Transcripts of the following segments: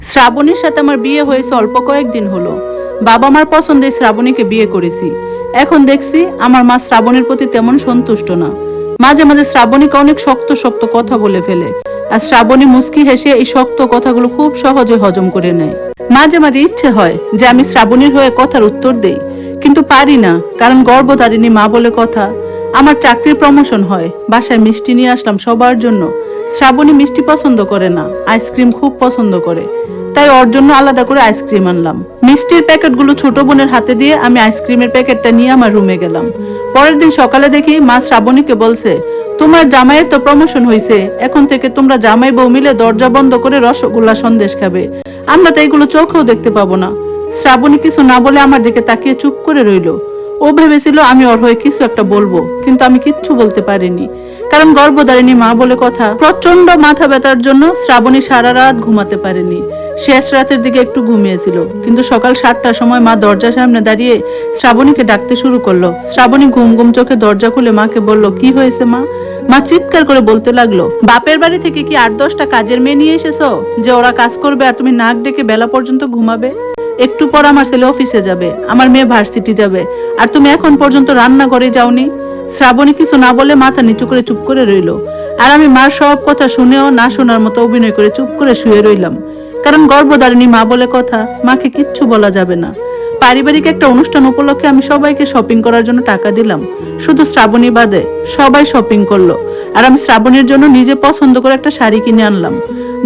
শ্রাবণীর সাথে আমার বিয়ে হয়েছে অল্প কয়েকদিন হলো। বাবা মার পছন্দে শ্রাবণীকে বিয়ে করেছি। এখন দেখছি আমার মা শ্রাবণীর প্রতি তেমন সন্তুষ্ট না। মাঝে মাঝে শ্রাবণীকে অনেক শক্ত শক্ত কথা বলে ফেলে, আর শ্রাবণী মুচকি হেসে এই শক্ত কথাগুলো খুব সহজে হজম করে নেয়। মাঝে মাঝে ইচ্ছে হয় যে আমি শ্রাবণীর হয়ে কথার উত্তর দেই, কিন্তু পারি না, কারণ গর্ভধারিণী মা বলে কথা। আমার চাকরির প্রমোশন হয়, বাসায় মিষ্টি নিয়ে আসলাম সবার জন্য। শ্রাবণী মিষ্টি পছন্দ করে না, আইসক্রিম খুব পছন্দ করে, তাই ওর জন্য আলাদা করে আইসক্রিম আনলাম। মিষ্টির প্যাকেটগুলো ছোট বোনের হাতে দিয়ে আমি আইসক্রিমের প্যাকেটটা নিয়ে আমার রুমে গেলাম। পরের দিন সকালে দেখি মা শ্রাবণীকে বলছে, তোমার জামাইয়ের তো প্রমোশন হয়েছে, এখন থেকে তোমরা জামাই বউ মিলে দরজা বন্ধ করে রসগোল্লা সন্দেশ খাবে। আমরা তো এগুলো চোখেও দেখতে পাবো না। শ্রাবণী কিছু না বলে আমার দিকে তাকিয়ে চুপ করে রইল। ও ভেবেছিল আমি ওর হয়ে কিছু একটা বলবো, কিন্তু আমি কিচ্ছু বলতে পারিনি, কারণ গর্ভধারিণী মা বলে কথা। প্রচন্ড মাথা ব্যথার জন্য শ্রাবণী সারা রাত ঘুমাতে পারেনি। শেষ রাতের দিকে একটু ঘুমিয়েছিল, কিন্তু সকাল 7টার সময় মা দরজার সামনে দাঁড়িয়ে শ্রাবণীকে ডাকতে শুরু করলো। শ্রাবণী ঘুম ঘুম চোখে দরজা খুলে মাকে বলল, কি হয়েছে মা? মা চিৎকার করে বলতে লাগলো, বাপের বাড়ি থেকে কি 8-10টা কাজের মেয়ে নিয়ে এসেছো যে ওরা কাজ করবে আর তুমি নাক ডেকে বেলা পর্যন্ত ঘুমাবে? একটু পর আমার ছেলে অফিসে যাবে, আমার মেয়ে ভার্সিটি যাবে, আর তুমি এখন পর্যন্ত রান্নাঘরে যাওনি। শ্রাবণী কিছু না বলে মাথা নিচু করে চুপ করে রইল, আর আমি মার সব কথা শুনেও না শোনার মতো অভিনয় করে চুপ করে শুয়ে রইলাম, কারণ গর্ভধারিণী মা বলে কথা, মাকে কিচ্ছু বলা যাবে না। পারিবারিক একটা অনুষ্ঠান উপলক্ষে আমি সবাইকে শপিং করার জন্য টাকা দিলাম, শুধু শ্রাবণী বাদে সবাই শপিং করলো, আর আমি শ্রাবণীর জন্য নিজে পছন্দ করে একটা শাড়ি কিনে আনলাম।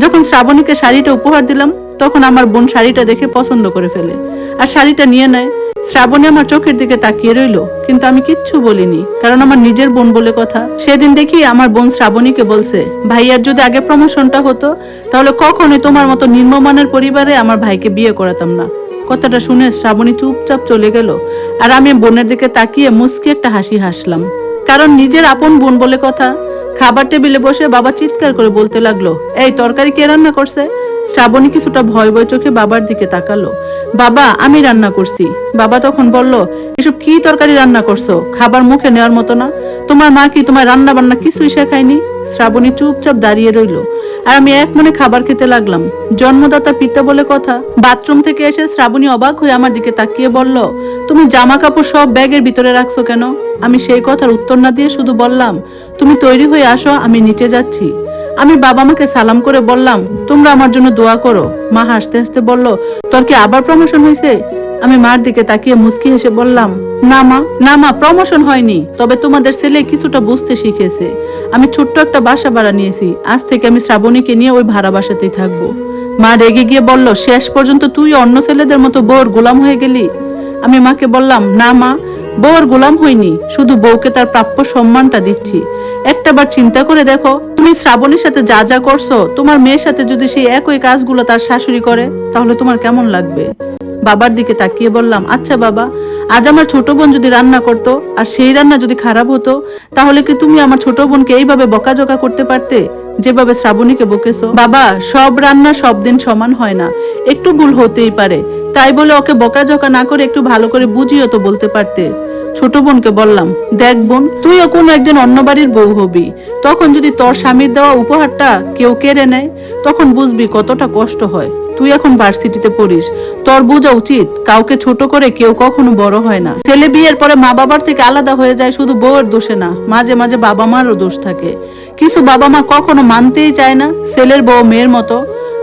যখন শ্রাবণীকে শাড়িটা উপহার দিলাম, তখন আমার বোন শাড়িটা দেখে পছন্দ করে ফেলে আর শাড়িটা নিয়ে নেয়। শ্রাবণী আমার চোখের দিকে তাকিয়ে রইল, কিন্তু আমি কিচ্ছু বলিনি, কারণ আমার নিজের বোন বলে কথা। সেদিন দেখি আমার বোন শ্রাবণীকে বলছে, ভাইয়ার যদি আগে প্রমোশনটা হতো, তাহলে কখনোই তোমার মতো নিম্নমানের পরিবারে আমার ভাইকে বিয়ে করাতাম না। কথাটা শুনে শ্রাবণী চুপচাপ চলে গেল, আর আমি বোনের দিকে তাকিয়ে মুচকি একটা হাসি হাসলাম, কারণ নিজের আপন বোন বলে কথা। খাবার টেবিলে বসে বাবা চিৎকার করে বলতে লাগলো, এই তরকারি কে রান্না করছে? শ্রাবণী কিছুটা ভয় ভয় চোখে বাবার দিকে তাকালো। বাবা, আমি রান্না করছি। বাবা তখন বলল, এসব কি তরকারি রান্না করছো? খাবার মুখে নেওয়ার মতো না। তোমার মা কি তোমার রান্না বান্না কিছুই শেখায়নি? শ্রাবণী চুপচাপ দাঁড়িয়ে রইল, আর আমি এক মনে খাবার খেতে লাগলাম। জন্মদাতা পিতা বলে কথা। বাথরুম থেকে এসে শ্রাবণী অবাক হয়ে আমার দিকে তাকিয়ে বলল, তুমি জামা কাপড় সব ব্যাগের ভিতরে রাখছো কেন? আমি সেই কথার উত্তর না দিয়ে শুধু বললাম, তুমি তৈরি হয়ে আসো, আমি নিচে যাচ্ছি। আমি বাবা মাকে সালাম করে বললাম, তোমরা আমার জন্য দোয়া করো। মা হাসতে হাসতে বলল, তোর কি আবার প্রমোশন হয়েছে? আমি মার দিকে তাকিয়ে মুচকি হেসে বললাম, না মা, প্রমোশন হয়নি, তবে তোমাদের ছেলে কিছুটা বুঝতে শিখেছে। আমি ছোট্ট একটা বাসা ভাড়া নিয়েছি, আজ থেকে আমি শ্রাবণীকে নিয়ে ওই ভাড়া বাসাতেই থাকবো। মা রেগে গিয়ে বলল, শেষ পর্যন্ত তুই অন্য ছেলেদের মতো বউর গোলাম হয়ে গেলি। আমি মাকে বললাম, না মা, বউর গোলাম হইনি, শুধু বউকে তার প্রাপ্য সম্মানটা দিচ্ছি। একটাবার চিন্তা করে দেখো, তুমি শ্রাবণীর সাথে যা যা করছো, তোমার মেয়ের সাথে যদি সেই একই কাজগুলো তার শাশুড়ি করে, তাহলে তোমার কেমন লাগবে? বাবার দিকে তাকিয়ে বললাম, আচ্ছা বাবা, আজ আমার ছোট বোন যদি রান্না করতো আর সেই রান্না যদি খারাপ হতো, তাহলে কি তুমি আমার ছোট বোনকে এইভাবে বকাঝকা করতে পারতে যেভাবে শ্রাবণীকে বকেছো? বাবা, সব রান্না সব দিন সমান হয় না, একটু ভুল হতেই পারে, তাই বলে ওকে বকাঝকা না করে একটু ভালো করে বুঝিও তো বলতে পারতে। ছোট বোনকে বললাম, দেখ বোন, তুইও কোনো একদিন অন্য বাড়ির বউ হবি, তখন যদি তোর স্বামীর দেওয়া উপহারটা কেউ কেড়ে নেয়, তখন বুঝবি কতটা কষ্ট হয়। তুই এখন ভার্সিটিতে পড়িস, তোর বোঝা উচিত কাউকে ছোট করে কেউ কখনো বড় হয় না। ছেলে বিয়ের পরে মা বাবার থেকে আলাদা হয়ে যায় শুধু বউয়ের দোষে না, মাঝে মাঝে বাবা মারও দোষ থাকে। কিছু বাবা মা কখনো মানতেই চায় না ছেলের বউ মেয়ের মতো।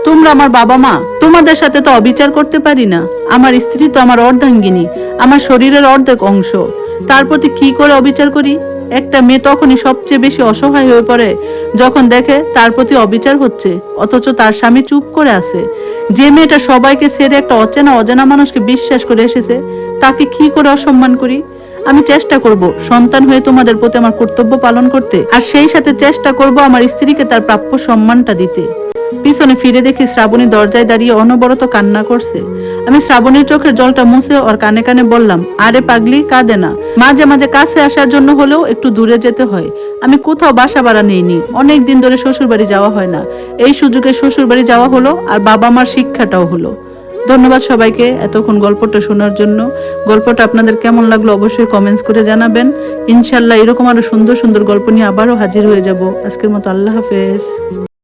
তোমরা আমার বাবা মা, তোমাদের সাথে তো অবিচার করতে পারি না। আমার স্ত্রী তো আমার অর্ধাঙ্গিনী, আমার শরীরের অর্ধেক অংশ, তার প্রতি কি করে অবিচার করি? একটা মেয়ে তখনই সবচেয়ে বেশি অসহায় হয়ে পড়ে যখন দেখে তার প্রতি অবিচার হচ্ছে, অথচ তার স্বামী চুপ করে আছে। যে মেয়েটা সবাইকে ছেড়ে একটা অজানা মানুষকে বিশ্বাস করে এসেছে, তাকে কি করে অসম্মান করি? আমি চেষ্টা করব সন্তান হয়ে তোমাদের প্রতি আমার কর্তব্য পালন করতে, আর সেই সাথে চেষ্টা করব আমার স্ত্রীকে তার প্রাপ্য সম্মানটা দিতে। পিছনে ফিরে দেখি শ্রাবণী দরজায় দাঁড়িয়ে অনবরত কান্না করছে। আমি শ্রাবণীর চোখের জলটা মুছে ওর কানে কানে বললাম, আরে পাগলি, কাঁদে না, মাঝে মাঝে কাছে আসার জন্য হলেও একটু দূরে যেতে হয়। আমি কোথাও বাসা ভাড়া নেইনি, অনেক দিন ধরে শ্বশুর বাড়ি যাওয়া হয় না, এই সুযোগে শ্বশুর বাড়ি যাওয়া হলো, আর বাবা মার শিক্ষাটাও হলো। ধন্যবাদ সবাইকে এতক্ষণ গল্পটা শোনার জন্য। গল্পটা আপনাদের কেমন লাগলো অবশ্যই কমেন্টস করে জানাবেন। ইনশাল্লাহ এরকম আরো সুন্দর সুন্দর গল্প নিয়ে আবারও হাজির হয়ে যাব। আজকের মতো আল্লাহ হাফেজ।